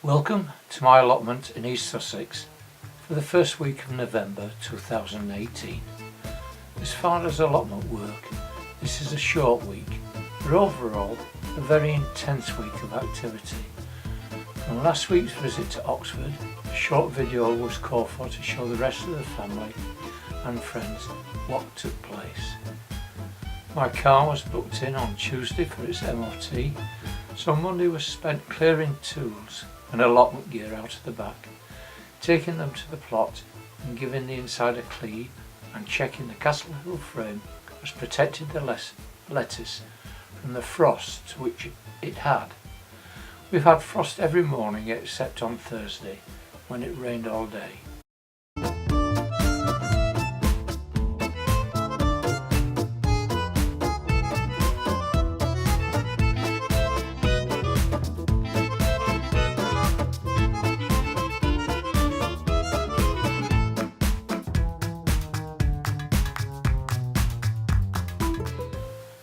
Welcome to my allotment in East Sussex for the first week of November 2018. As far as allotment work, this is a short week, but overall a very intense week of activity. From last week's visit to Oxford, a short video was called for to show the rest of the family and friends what took place. My car was booked in on Tuesday for its MOT, so Monday was spent clearing tools and allotment gear out of the back, taking them to the plot and giving the inside a clean and checking the Castle Hill frame has protected the lettuce from the frost which it had. We've had frost every morning except on Thursday when it rained all day.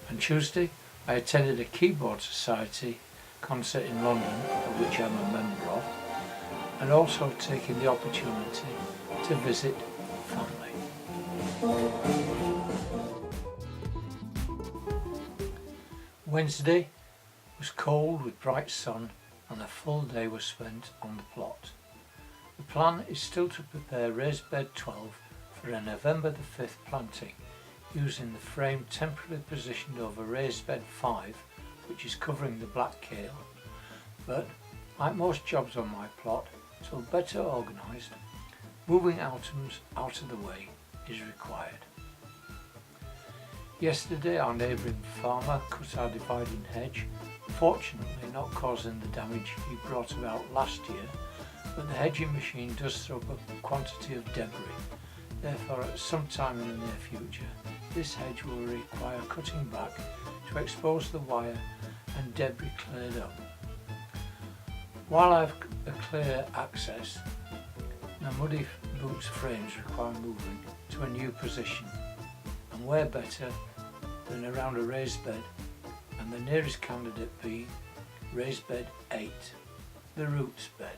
On Tuesday, I attended a Keyboard Society concert in London, of which I'm a member of, and also taking the opportunity to visit family. Wednesday was cold with bright sun and a full day was spent on the plot. The plan is still to prepare raised bed 12 for a November the 5th planting, using the frame temporarily positioned over raised bed 5, which is covering the black kale, but like most jobs on my plot, so better organised, moving items out of the way is required. Yesterday our neighbouring farmer cut our dividing hedge, fortunately not causing the damage he brought about last year, but the hedging machine does throw up a quantity of debris. Therefore, at some time in the near future, this hedge will require cutting back to expose the wire and debris cleared up. While I have a clear access, the muddy boots frames require moving to a new position, and where better than around a raised bed, and the nearest candidate being raised bed 8, the roots bed.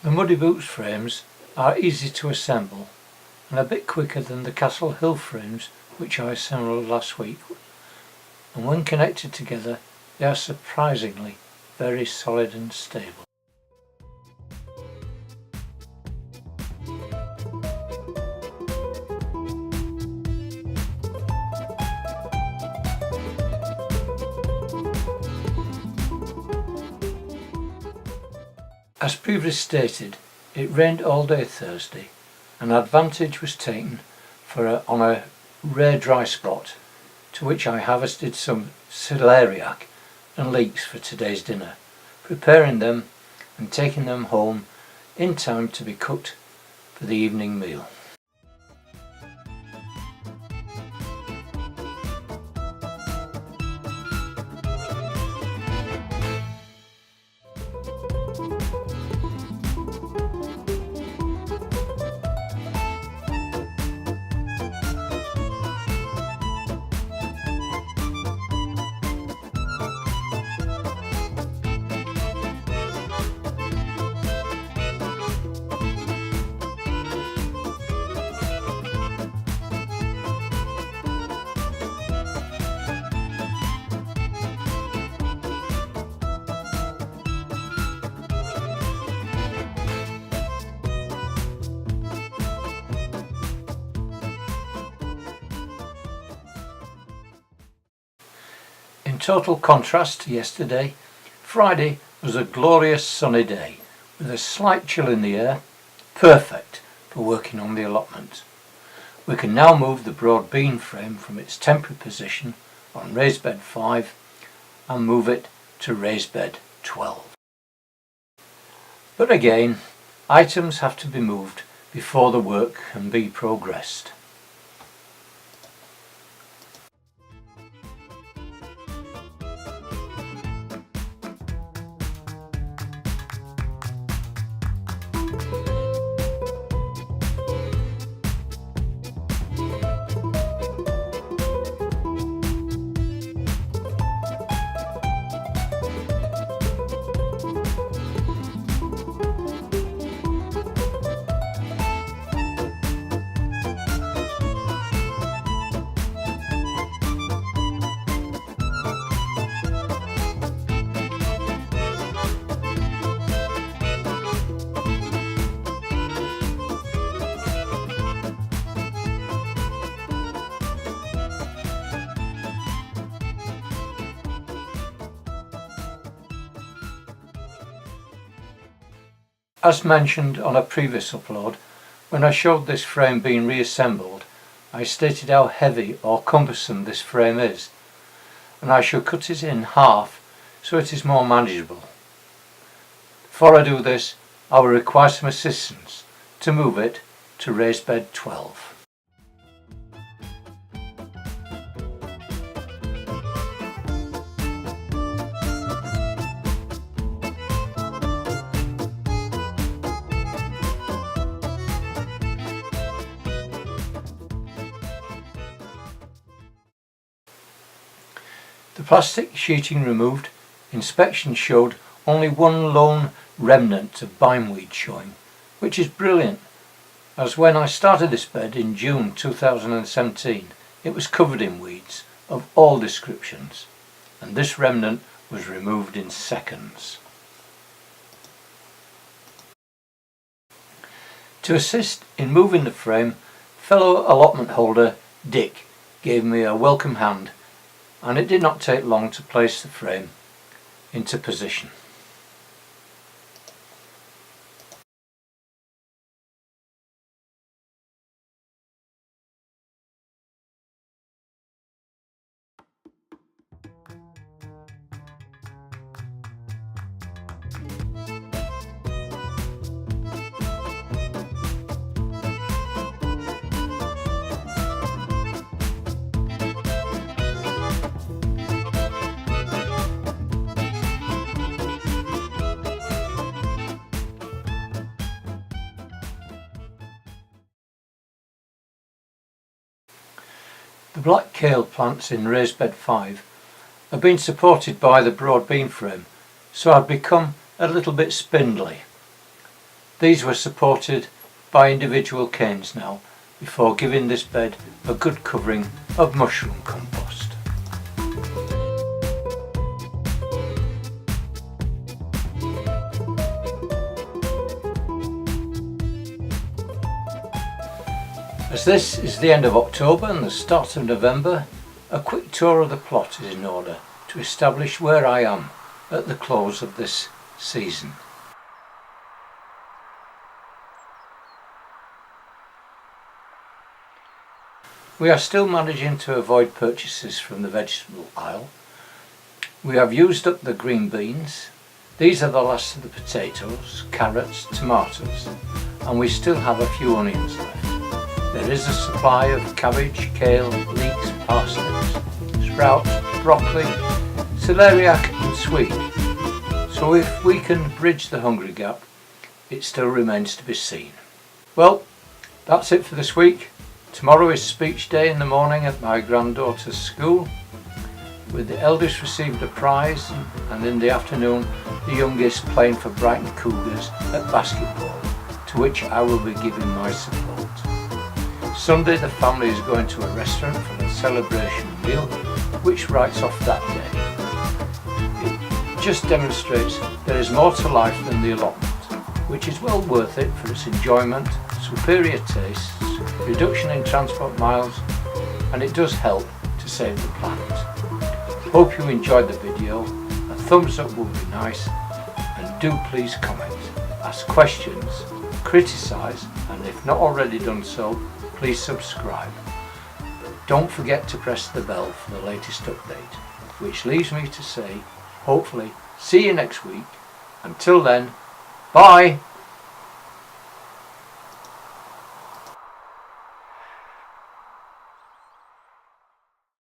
The muddy boots frames are easy to assemble and a bit quicker than the Castle Hill frames which I assembled last week, and when connected together they are surprisingly very solid and stable. As previously stated, it rained all day Thursday, and advantage was taken on a rare dry spot, to which I harvested some celeriac and leeks for today's dinner, preparing them and taking them home in time to be cooked for the evening meal. In total contrast to yesterday, Friday was a glorious sunny day with a slight chill in the air, perfect for working on the allotment. We can now move the broad bean frame from its temporary position on raised bed 5 and move it to raised bed 12. But again, items have to be moved before the work can be progressed. As mentioned on a previous upload, when I showed this frame being reassembled, I stated how heavy or cumbersome this frame is, and I shall cut it in half so it is more manageable. Before I do this, I will require some assistance to move it to raised bed 12. The plastic sheeting removed, inspection showed only one lone remnant of bindweed showing, which is brilliant, as when I started this bed in June 2017 it was covered in weeds of all descriptions, and this remnant was removed in seconds. To assist in moving the frame, fellow allotment holder Dick gave me a welcome hand, and it did not take long to place the frame into position. The Black Kale plants in raised bed 5 have been supported by the broad beam frame, so I've become a little bit spindly. These were supported by individual canes now, before giving this bed a good covering of mushroom compost. As this is the end of October and the start of November, a quick tour of the plot is in order to establish where I am at the close of this season. We are still managing to avoid purchases from the vegetable aisle. We have used up the green beans. These are the last of the potatoes, carrots, tomatoes, and we still have a few onions left. There is a supply of cabbage, kale, leeks, parsnips, sprouts, broccoli, celeriac and sweet. So if we can bridge the hungry gap, it still remains to be seen. Well, that's it for this week. Tomorrow is speech day in the morning at my granddaughter's school, with the eldest received a prize, and in the afternoon the youngest playing for Brighton Cougars at basketball, to which I will be giving my support. Sunday the family is going to a restaurant for a celebration meal, which writes off that day. It just demonstrates there is more to life than the allotment, which is well worth it for its enjoyment, superior tastes, reduction in transport miles, and it does help to save the planet. Hope you enjoyed the video. A thumbs up would be nice, do please comment, ask questions, criticise, and if not already done so, please subscribe. Don't forget to press the bell for the latest update, which leaves me to say, hopefully, see you next week. Until then, bye!